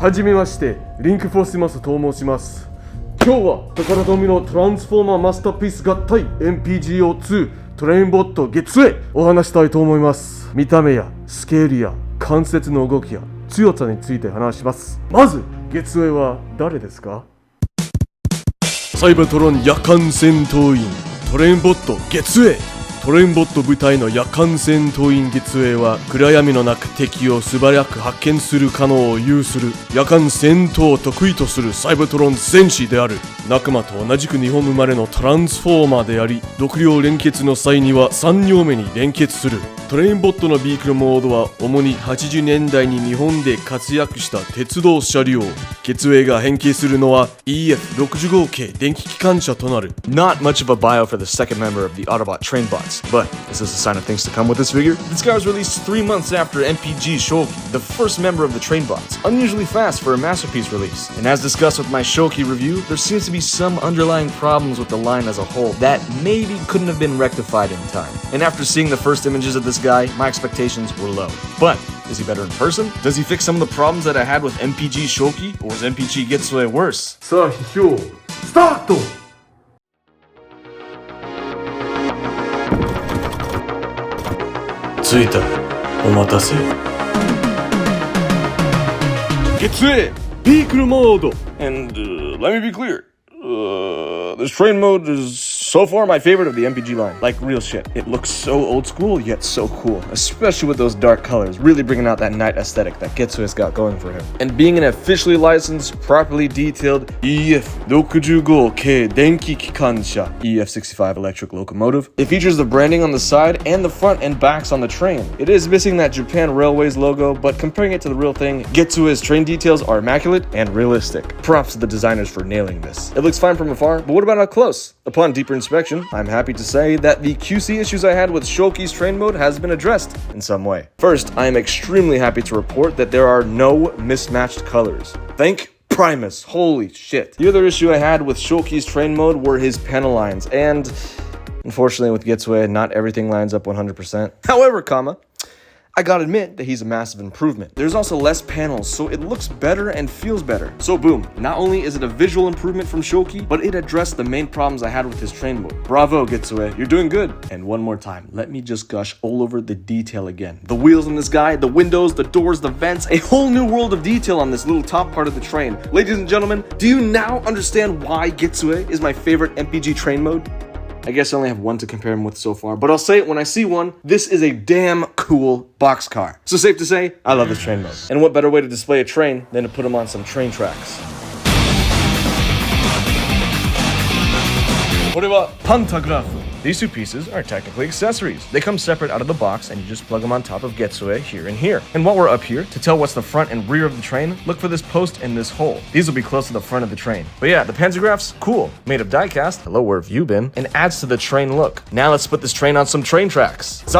はじめまして、LinkFrostimus と申します。今日は宝富のトランスフォーマーマスターピース合体 MPG-02 トレインボットGetsueiお話したいと思います。見た目やスケールや関節の動きや強さについて話します。まずGetsueiは誰ですか？サイバトロン夜間戦闘員トレインボットGetsuei。トレインボット部隊の夜間戦闘員Getsueiは暗闇の中敵を素早く発見する可能を有する夜間戦闘を得意とするサイバトロン戦士である。仲間と同じく日本生まれのトランスフォーマーであり、6両連結の際には3両目に連結する。トレインボットのビークルモードは主に80年代に日本で活躍した鉄道車両。Getsueiが変形するのは EF65 系電気機関車となる。 Not much of a bio for the second member of the Autobot Trainbots, but is this a sign of things to come with this figure? This guy was released 3 months after MPG Shoki, the first member of the Trainbots, unusually fast for a masterpiece release. And as discussed with my Shoki review, there seems to be some underlying problems with the line as a whole that maybe couldn't have been rectified in time. And after seeing the first images of this guy, my expectations were low. But is he better in person? Does he fix some of the problems that I had with MPG Shoki? Or is MPG Getsuei worse? さあ批評スタート。着いた。お待たせ。Getsueiビークルモード。 And let me be clear. This train mode is so far my favorite of the MPG line. Like real shit. It looks so old school yet so cool, especially with those dark colors, really bringing out that night aesthetic that Getsuei's got going for him. And being an officially licensed, properly detailed EF65 系電気機関車 EF65 electric locomotive, it features the branding on the side and the front and backs on the train. It is missing that Japan Railways logo, but comparing it to the real thing, Getsuei's train details are immaculate and realistic. Props to the designers for nailing this. It looks fine from afar, but what about up close? Upon deeper inspection, I'm happy to say that the QC issues I had with Shoki's train mode has been addressed in some way. First, I am extremely happy to report that there are no mismatched colors. Thank Primus, holy shit. The other issue I had with Shoki's train mode were his panel lines, and unfortunately with Getsuei, not everything lines up 100%. However, I gotta admit that he's a massive improvement. There's also less panels, so it looks better and feels better. So boom, not only is it a visual improvement from Shoki, but it addressed the main problems I had with his train mode. Bravo, Getsuei, you're doing good. And one more time, let me just gush all over the detail again. The wheels on this guy, the windows, the doors, the vents, a whole new world of detail on this little top part of the train. Ladies and gentlemen, do you now understand why Getsuei is my favorite MPG train mode? I guess I only have one to compare him with so far, but I'll say it when I see one. This is a damn cool boxcar. So safe to say, I love this train mode. And what better way to display a train than to put him on some train tracks? これはパンタグラフ。 These two pieces are technically accessories. They come separate out of the box and you just plug them on top of Getsuei here and here. And while we're up here, to tell what's the front and rear of the train, look for this post and this hole. These will be close to the front of the train. But yeah, the pantographs, cool. Made of diecast, hello, where have you been? And adds to the train look. Now let's put this train on some train tracks. These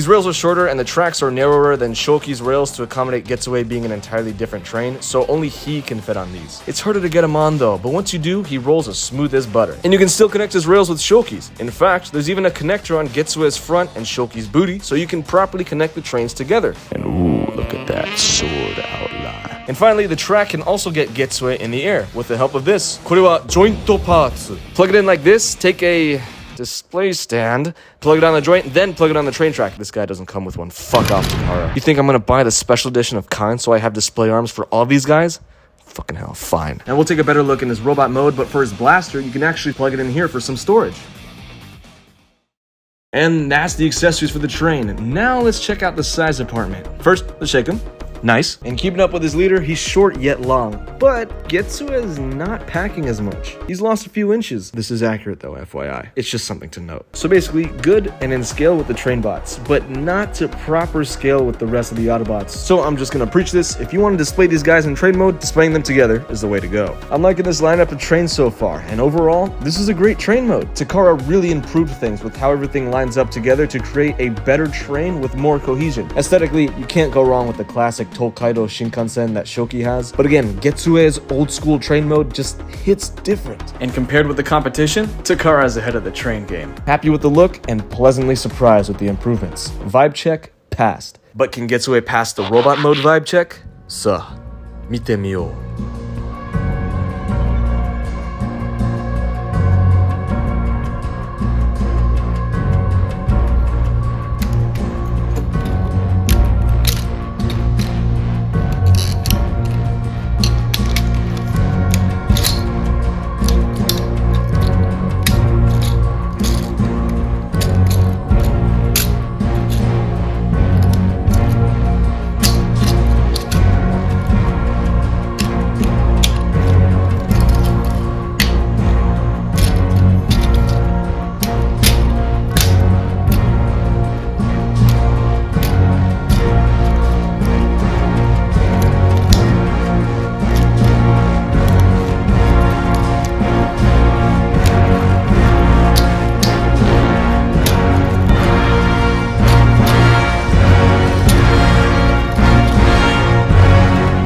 rails are shorter and the tracks are narrower than Shoki's rails to accommodate Getsuei being an entirely different train, so only he can fit on these. It's harder to get him on though, but once you do, he rolls as smooth as butter. And you can still connect his rails with Shoki's. In fact, there's even a connector on Getsuei's front and Shoki's booty, so you can properly connect the trains together. And ooh, look at that sword outline. And finally, the track can also get Getsuei in the air with the help of this. これは joint parts. Plug it in like this, take a display stand, plug it on the joint, then plug it on the train track. This guy doesn't come with one. Fuck off, Takara. You think I'm gonna buy the special edition of Kine so I have display arms for all these guys? Fucking hell, fine. And we'll take a better look in his robot mode, but for his blaster, you can actually plug it in here for some storage. And that's the accessories for the train. Now let's check out the size department. First, let's shake him. Nice. And keeping up with his leader, he's short yet long. But Getsuei is not packing as much. He's lost a few inches. This is accurate though, FYI. It's just something to note. So basically, good and in scale with the Trainbots, but not to proper scale with the rest of the Autobots. So I'm just gonna preach this. If you want to display these guys in train mode, displaying them together is the way to go. I'm liking this lineup of trains so far, and overall, this is a great train mode. Takara really improved things with how everything lines up together to create a better train with more cohesion. Aesthetically, you can't go wrong with the classic Tokaido Shinkansen that Shoki has, but again, Getsuei's old school train mode just hits different. And compared with the competition, Takara is ahead of the train game. Happy with the look and pleasantly surprised with the improvements. Vibe check, passed. But can Getsuei pass the robot mode vibe check? さあ、見てみよう。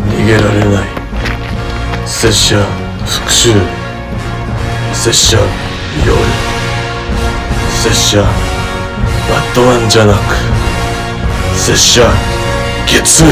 逃げられない。拙者復讐、拙者夜、拙者バッドマンじゃなく、拙者月影。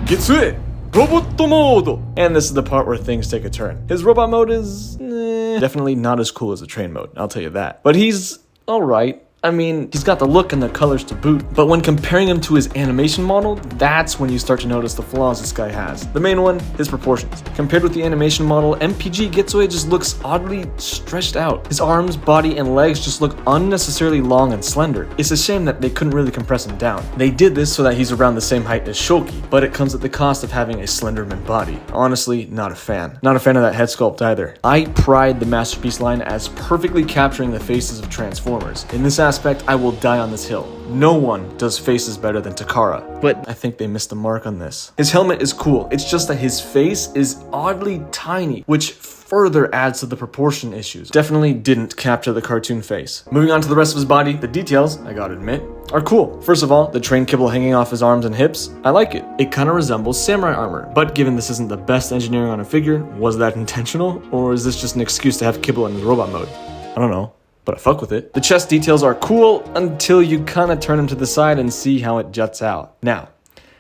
Getsuei! Robot mode! And this is the part where things take a turn. His robot mode is definitely not as cool as the train mode, I'll tell you that. But he's alright. I mean, he's got the look and the colors to boot, but when comparing him to his animation model, that's when you start to notice the flaws this guy has. The main one, his proportions. Compared with the animation model, MPG Getsuei just looks oddly stretched out. His arms, body, and legs just look unnecessarily long and slender. It's a shame that they couldn't really compress him down. They did this so that he's around the same height as Shoki, but it comes at the cost of having a Slenderman body. Honestly, not a fan. Not a fan of that head sculpt either. I pride the Masterpiece line as perfectly capturing the faces of Transformers. In this aspect, I will die on this hill. No one does faces better than Takara, but I think they missed the mark on this. His helmet is cool, it's just that his face is oddly tiny, which further adds to the proportion issues. Definitely didn't capture the cartoon face. Moving on to the rest of his body, the details, I gotta admit, are cool. First of all, the train kibble hanging off his arms and hips, I like it. It kinda resembles samurai armor, but given this isn't the best engineering on a figure, was that intentional? Or is this just an excuse to have kibble in his robot mode? I don't know, but I fuck with it. The chest details are cool until you kinda turn them to the side and see how it juts out. Now,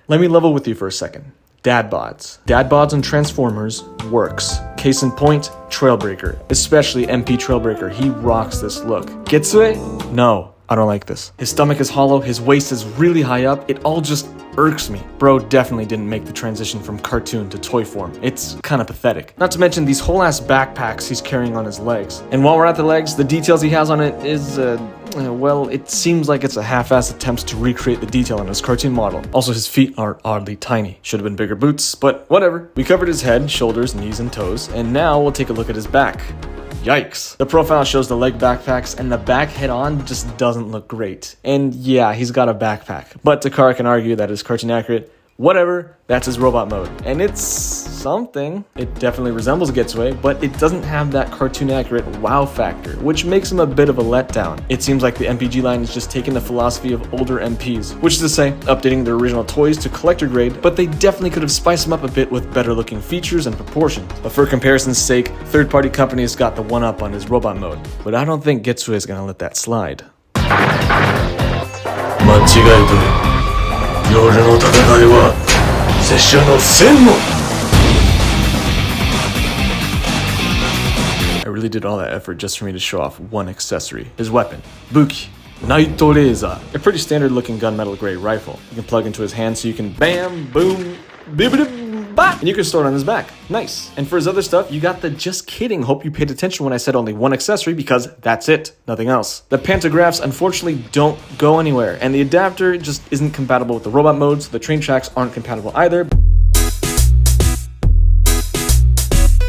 let me level with you for a second. Dad bods. Dad bods on Transformers works. Case in point, Trailbreaker. Especially MP Trailbreaker, he rocks this look. Getsuei? No, I don't like this. His stomach is hollow, his waist is really high up, it all just irks me. Bro definitely didn't make the transition from cartoon to toy form. It's kinda pathetic. Not to mention these whole ass backpacks he's carrying on his legs. And while we're at the legs, the details he has on it is, well, it seems like it's a half-assed attempt to recreate the detail on his cartoon model. Also, his feet are oddly tiny. Should have been bigger boots, but whatever. We covered his head, shoulders, knees, and toes, and now we'll take a look at his back. Yikes. The profile shows the leg backpacks, and the back head-on just doesn't look great. And yeah, he's got a backpack, but Takara can argue that it's cartoon accurate. Whatever, that's his robot mode. And it's something. It definitely resembles Getsuei, but it doesn't have that cartoon accurate wow factor, which makes him a bit of a letdown. It seems like the MPG line is just taking the philosophy of older MPs, which is to say, updating their original toys to collector grade, but they definitely could have spiced them up a bit with better looking features and proportions. But for comparison's sake, third-party companies got the one-up on his robot mode. But I don't think Getsuei is gonna let that slide. 間違えとる。夜の戦いは拙者の専門。I really did all that effort just for me to show off one accessory. His weapon, Buki. Night Laser. A pretty standard looking gunmetal gray rifle. You can plug into his hand so you can bam, boom, bibbidi-bop, and you can store it on his back. Nice. And for his other stuff, you got the just kidding. Hope you paid attention when I said only one accessory because that's it. Nothing else. The pantographs unfortunately don't go anywhere, and the adapter just isn't compatible with the robot mode, so the train tracks aren't compatible either.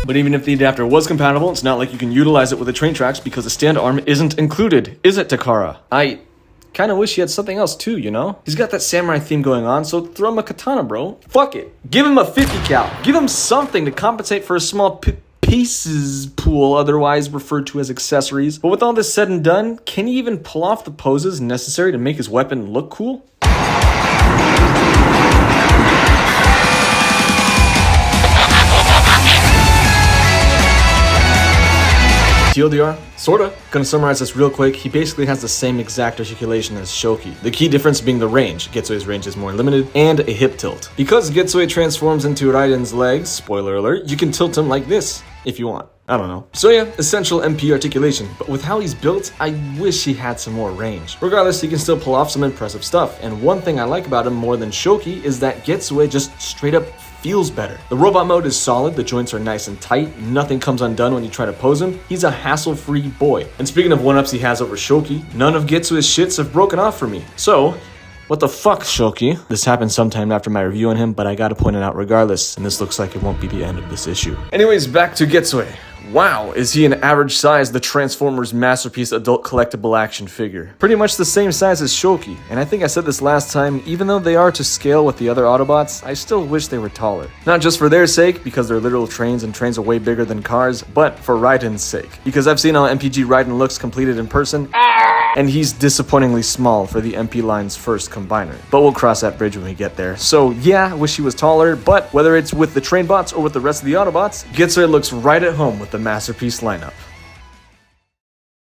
But even if the adapter was compatible, it's not like you can utilize it with the train tracks because the stand arm isn't included, is it, Takara? I kinda wish he had something else too, you know? He's got that samurai theme going on, so throw him a katana, bro. Fuck it. Give him a 50 cal. Give him something to compensate for a small pieces pool, otherwise referred to as accessories. But with all this said and done, can he even pull off the poses necessary to make his weapon look cool? TLDR? Sorta. Gonna summarize this real quick. He basically has the same exact articulation as Shoki. The key difference being the range. Getsuei's range is more limited, and a hip tilt. Because Getsuei transforms into Raiden's legs, spoiler alert, you can tilt him like this, if you want. I don't know. So yeah, essential MP articulation, but with how he's built, I wish he had some more range. Regardless, he can still pull off some impressive stuff, and one thing I like about him more than Shoki is that Getsuei just straight up feels better. The robot mode is solid, the joints are nice and tight, nothing comes undone when you try to pose him. He's a hassle-free boy. And speaking of one-ups he has over Shoki, none of Getsuei's shits have broken off for me. So, what the fuck, Shoki? This happened sometime after my review on him, but I gotta point it out regardless, and this looks like it won't be the end of this issue. Anyways, back to Getsuei. Wow, is he an average size, the Transformers masterpiece adult collectible action figure? Pretty much the same size as Shoki, and I think I said this last time, even though they are to scale with the other Autobots, I still wish they were taller. Not just for their sake, because they're literal trains and trains are way bigger than cars, but for Raiden's sake. Because I've seen how MPG Raiden looks completed in person, and he's disappointingly small for the MP line's first combiner. But we'll cross that bridge when we get there. So yeah, wish he was taller, but whether it's with the Trainbots or with the rest of the Autobots, Getsuei looks right at home with the masterpiece lineup.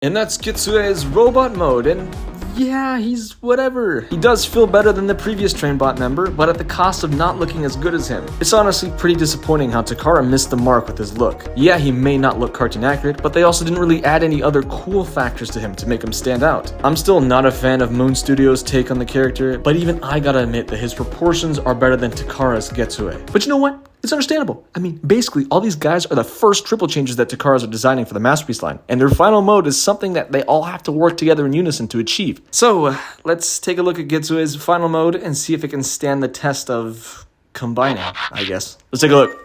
And that's Getsuei's robot mode, and yeah, he's whatever. He does feel better than the previous Trainbot member, but at the cost of not looking as good as him. It's honestly pretty disappointing how Takara missed the mark with his look. Yeah, he may not look cartoon accurate, but they also didn't really add any other cool factors to him to make him stand out. I'm still not a fan of Moon Studios' take on the character, but even I gotta admit that his proportions are better than Takara's Getsuei. But you know what? It's understandable. I mean, basically, all these guys are the first triple changes that Takara's are designing for the Masterpiece line, and their final mode is something that they all have to work together in unison to achieve. So, let's take a look at Getsuei's final mode and see if it can stand the test of combining, I guess. Let's take a look.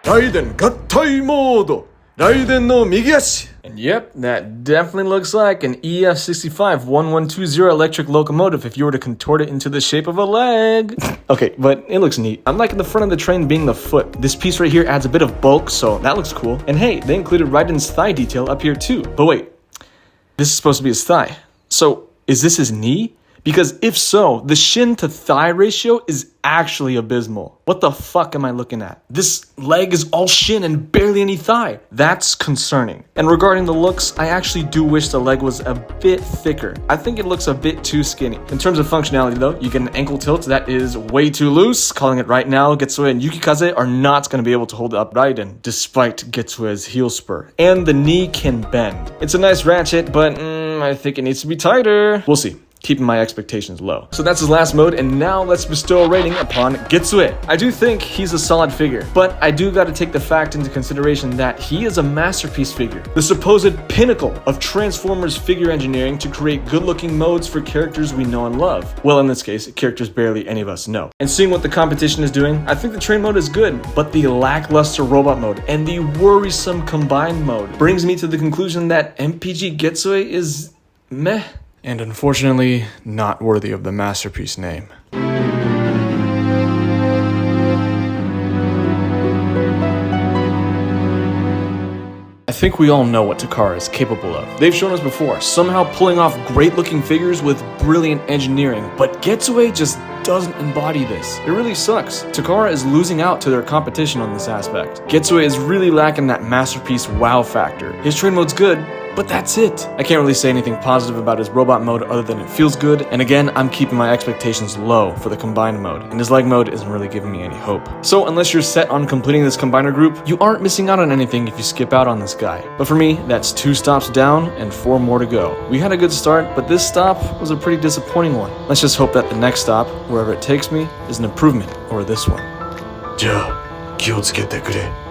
Raiden Gattai mode! Raiden no migi ashi! And yep, that definitely looks like an EF65-1120 electric locomotive if you were to contort it into the shape of a leg. Okay, but it looks neat. I'm liking the front of the train being the foot. This piece right here adds a bit of bulk, so that looks cool. And hey, they included Raiden's thigh detail up here too. But wait, this is supposed to be his thigh. So, is this his knee? Because if so, the shin to thigh ratio is actually abysmal. What the fuck am I looking at? This leg is all shin and barely any thigh. That's concerning. And regarding the looks, I actually do wish the leg was a bit thicker. I think it looks a bit too skinny. In terms of functionality though, you get an ankle tilt that is way too loose. Calling it right now, Getsuei and Yukikaze are not going to be able to hold up Raiden, despite Getsuei's heel spur. And the knee can bend. It's a nice ratchet, but I think it needs to be tighter. We'll see. Keeping my expectations low. So that's his last mode, and now let's bestow a rating upon Getsuei. I do think he's a solid figure, but I do gotta take the fact into consideration that he is a masterpiece figure, the supposed pinnacle of Transformers figure engineering to create good-looking modes for characters we know and love. Well, in this case, characters barely any of us know. And seeing what the competition is doing, I think the train mode is good, but the lackluster robot mode and the worrisome combined mode brings me to the conclusion that MPG Getsuei is meh. And unfortunately, not worthy of the masterpiece name. I think we all know what Takara is capable of. They've shown us before, somehow pulling off great-looking figures with brilliant engineering, but Getsuei just doesn't embody this. It really sucks. Takara is losing out to their competition on this aspect. Getsuei is really lacking that masterpiece wow factor. His train mode's good, but that's it. I can't really say anything positive about his robot mode other than it feels good, and again, I'm keeping my expectations low for the combined mode, and his leg mode isn't really giving me any hope. So unless you're set on completing this combiner group, you aren't missing out on anything if you skip out on this guy. But for me, that's 2 stops down and 4 more to go. We had a good start, but this stop was a pretty disappointing one. Let's just hope that the next stop, wherever it takes me, is an improvement over this one. じゃあ気をつけてくれ。